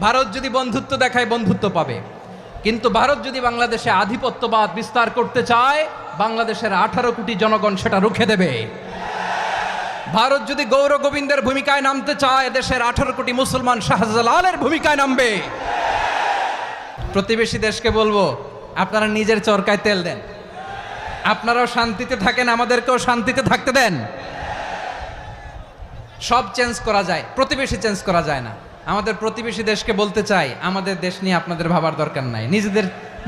ভারত যদি বন্ধুত্ব দেখায় বন্ধুত্ব পাবে, কিন্তু ভারত যদি বাংলাদেশে আধিপত্যবাদ বিস্তার করতে চায় বাংলাদেশের 18 কোটি জনগণ সেটা রুখে দেবে। ভারত যদি গৌর গোবিন্দের ভূমিকায় নামতে চায় দেশের 18 কোটি মুসলমান শাহজালালের ভূমিকায় নামবে। প্রতিবেশী দেশকে বলবো, আপনারা নিজের চরকায় তেল দেন, আপনারাও শান্তিতে থাকেন, আমাদেরকেও শান্তিতে থাকতে দেন। সব চেঞ্জ করা যায়, প্রতিবেশী চেঞ্জ করা যায় না। আমাদের প্রতিবেশী দেশকে বলতে চাই, আমাদের দেশ নিয়ে আপনাদের ভাবার দরকার নাই,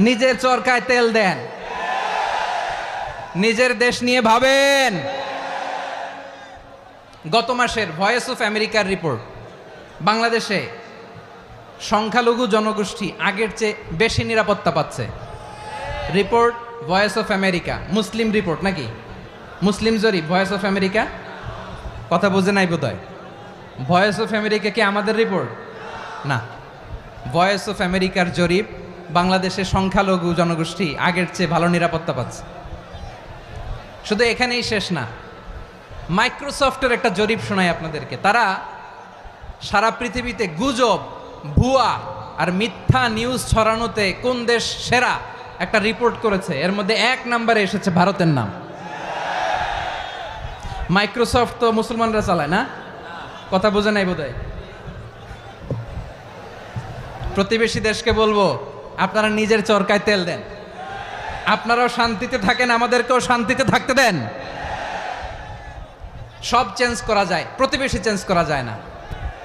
নিজের চরকায় তেল দেন, নিজের দেশ নিয়ে ভাবেন। গত মাসের ভয়েস অফ আমেরিকার রিপোর্ট, বাংলাদেশে সংখ্যালঘু জনগোষ্ঠী আগের চেয়ে বেশি নিরাপত্তা পাচ্ছে। Report voice of America, Muslim report নাকি মুসলিম জরিপ, ভয়েস অফ আমেরিকা। কথা বোঝে নাই বোধহয়। ভয়েস অফ আমেরিকা কি আমাদের রিপোর্ট না? ভয়েস অফ আমেরিকার জরিপ, বাংলাদেশের সংখ্যালঘু জনগোষ্ঠী আগের চেয়ে ভালো নিরাপত্তা পাচ্ছে। শুধু এখানেই শেষ না, মাইক্রোসফটের একটা জরিপ শোনাই আপনাদেরকে। তারা সারা পৃথিবীতে গুজব, ভুয়া আর মিথ্যা নিউজ ছড়ানোতে কোন দেশ সেরা একটা রিপোর্ট করেছে। এর মধ্যে 1 নম্বরে এসেছে ভারতের নাম। মাইক্রোসফট তো মুসলমানরা চালায় না? কথা বোঝে নাই বোধহয়। প্রতিবেশী দেশকে বলবো, আপনারা নিজের চরকায় তেল দেন, আপনারাও শান্তিতে থাকেন, আমাদেরকেও শান্তিতে থাকতে দেন। সব চেঞ্জ করা যায়, প্রতিবেশী চেঞ্জ করা যায় না।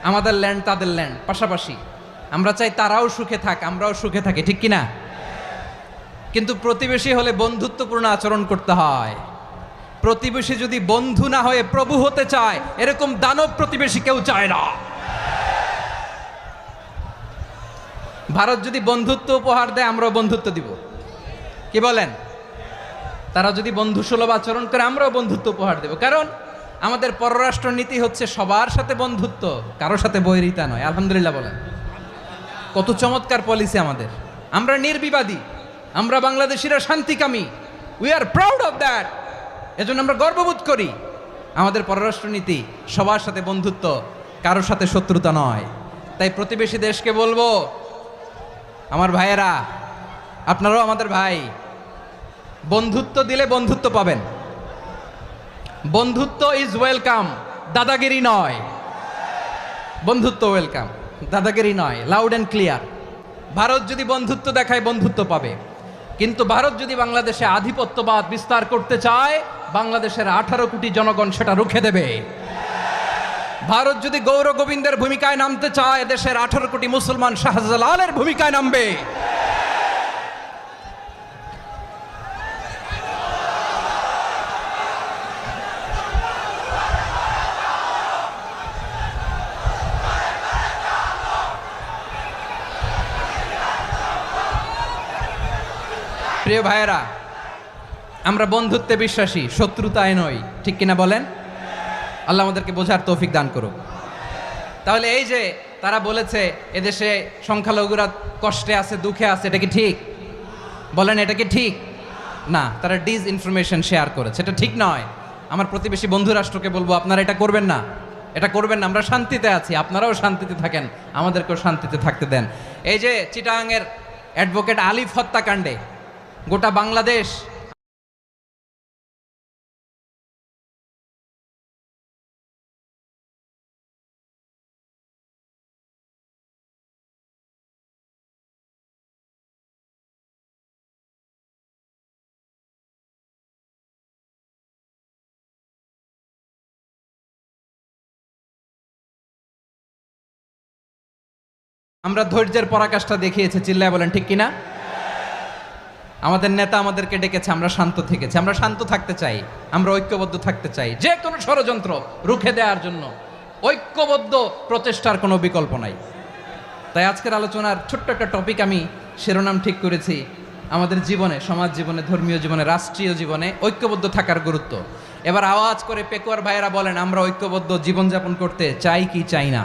আমাদের ল্যান্ড তাদের ল্যান্ড, পাশাপাশি। আমরা চাই তারাও সুখে থাক, আমরাও সুখে থাকি, ঠিক কিনা? কিন্তু প্রতিবেশী হলে বন্ধুত্বপূর্ণ আচরণ করতে হয়। প্রতিবেশী যদি বন্ধু না হয়ে প্রভু হতে চায়, এরকম দানব প্রতিবেশী কেউ চায় না। ভারত যদি বন্ধুত্ব উপহার দেয়, আমরাও বন্ধুত্ব দিব। কি বলেন? তারা যদি বন্ধুসুলভ আচরণ করে, আমরাও বন্ধুত্ব উপহার দেব। কারণ আমাদের পররাষ্ট্র নীতি হচ্ছে সবার সাথে বন্ধুত্ব, কারোর সাথে বৈরিতা নয়। আলহামদুলিল্লাহ বলেন। কত চমৎকার পলিসি আমাদের। আমরা নির্বিবাদী, আমরা বাংলাদেশিরা শান্তিকামী। We are proud of that. এজন্য আমরা গর্ববোধ করি। আমাদের পররাষ্ট্র নীতি সবার সাথে বন্ধুত্ব, কারোর সাথে শত্রুতা নয়। তাই প্রতিবেশী দেশকে বলবো, আমার ভাইয়েরা, আপনারাও আমাদের ভাই, বন্ধুত্ব দিলে বন্ধুত্ব পাবেন। বন্ধুত্ব ইজ ওয়েলকাম, দাদাগিরি নয়। বন্ধুত্ব ওয়েলকাম, দাদাগিরি নয়। Loud and clear. ভারত যদি বন্ধুত্ব দেখায় বন্ধুত্ব পাবে, কিন্তু ভারত যদি বাংলাদেশে আধিপত্যবাদ বিস্তার করতে চায় বাংলাদেশের 18 কোটি জনগণ সেটা রুখে দেবে। ভারত যদি গৌর গোবিন্দের ভূমিকায় নামতে চায় দেশের 18 কোটি মুসলমান শাহজালালের ভূমিকায় নামবে। প্রিয় ভাইয়েরা, আমরা বন্ধুত্বে বিশ্বাসী, শত্রুতায় নই, ঠিক কিনা বলেন? আল্লাহ আমাদেরকে বোঝার তৌফিক দান করুক। তাহলে এই যে তারা বলেছে এদেশে সংখ্যালঘুরা কষ্টে আছে, দুঃখে আছে, এটা কি ঠিক? বলেন, এটা কি ঠিক? না, তারা ডিসইনফরমেশন শেয়ার করেছে, এটা ঠিক নয়। আমার প্রতিবেশী বন্ধু রাষ্ট্রকে বলবো, আপনারা এটা করবেন না, এটা করবেন না। আমরা শান্তিতে আছি, আপনারাও শান্তিতে থাকেন, আমাদেরকেও শান্তিতে থাকতে দেন। এই যে চিটাগাংয়ের অ্যাডভোকেট আলিফ হত্যাকাণ্ডে গোটা বাংলাদেশ আমরা ধৈর্যের পরাকাষ্ঠা দেখিয়েছে, চিল্লায় বলেন ঠিক কিনা? আমাদের নেতা আমাদেরকে ডেকেছে, আমরা শান্ত থেকেছি। আমরা শান্ত থাকতে চাই, আমরা ঐক্যবদ্ধ থাকতে চাই। যে কোনো ষড়যন্ত্র রুখে দেওয়ার জন্য ঐক্যবদ্ধ প্রচেষ্টার কোনো বিকল্প নাই। তাই আজকের আলোচনার ছোট্ট একটা টপিক আমি শিরোনাম ঠিক করেছি, আমাদের জীবনে, সমাজ জীবনে, ধর্মীয় জীবনে, রাষ্ট্রীয় জীবনে ঐক্যবদ্ধ থাকার গুরুত্ব। এবার আওয়াজ করে পেকুয়ার ভাইয়েরা বলেন, আমরা ঐক্যবদ্ধ জীবনযাপন করতে চাই কি চাই না?